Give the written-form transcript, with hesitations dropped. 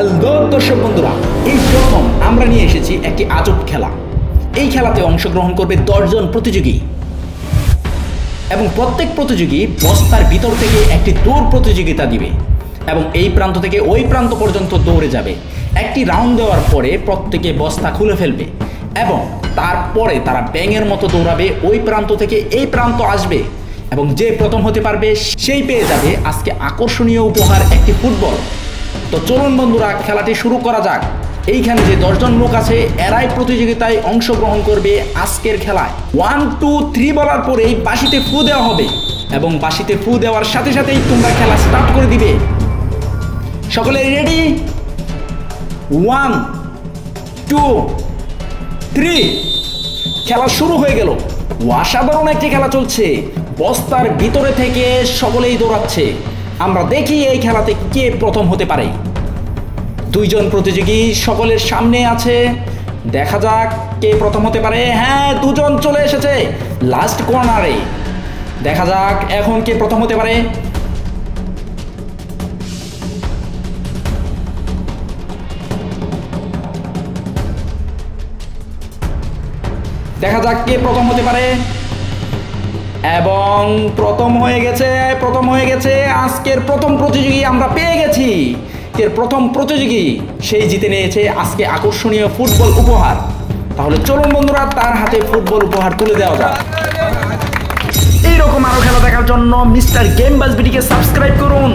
Hello দর্শক বন্ধুরা, এই প্রথম আমরা নিয়ে এসেছি একটি আজব খেলা। এই খেলাতে অংশগ্রহণ করবে 10 জন প্রতিযোগী এবং প্রত্যেক প্রতিযোগী বস্তার ভিতর থেকে একটি দৌড় প্রতিযোগিতা দিবে এবং এই প্রান্ত থেকে ওই প্রান্ত পর্যন্ত দৌড়ে যাবে। একটি রাউন্ড দেওয়ার পরে প্রত্যেকে বস্তা খুলে ফেলবে এবং তারপরে তারা ব্যাঙের মতো দৌড়াবে, ওই প্রান্ত থেকে এই প্রান্ত আসবে এবং যে প্রথম হতে পারবে সেই পেয়ে যাবে আজকে আকর্ষণীয় উপহার একটি ফুটবল। তো চলুন বন্ধুরা, খেলাটি শুরু করা যাক। এইখানে যে 10 জন লোক আছে এরাই প্রতিযোগিতায় অংশগ্রহণ করবে আজকের খেলায়। 1 2 3 বলার পরেই বাঁশিতে ফু দেওয়া হবে এবং বাঁশিতে ফু দেওয়ার সাথে সাথেই তোমরা খেলা স্টার্ট করে দিবে। সকলে রেডি? 1 2 3, খেলা শুরু হয়ে গেল। অসাধারণ একটি খেলা চলছে, বস্তার ভিতরে থেকে সকলেই দৌড়াচ্ছে। আমরা দেখি এই খেলাতে কে প্রথম হতে পারে। 2 জন প্রতিযোগী সকলের সামনে আছে, দেখা যাক কে প্রথম হতে পারে। হ্যাঁ, 2 জন চলে এসেছে লাস্ট কর্নারে। দেখা যাক এখন কে প্রথম হতে পারে। দেখা যাক কে প্রথম হতে পারে এবং প্রথম হয়ে গেছে আজকের প্রথম প্রতিযোগী আমরা পেয়ে গেছি। এর প্রথম প্রতিযোগী সেই জিতে নিয়েছে আজকে আকর্ষণীয় ফুটবল উপহার। তাহলে চলুন বন্ধুরা, তার হাতে ফুটবল উপহার তুলে দেওয়া যাক। এইরকম আরো খেলা দেখার জন্য মিস্টার গেম বাজ বিডিকে সাবস্ক্রাইব করুন।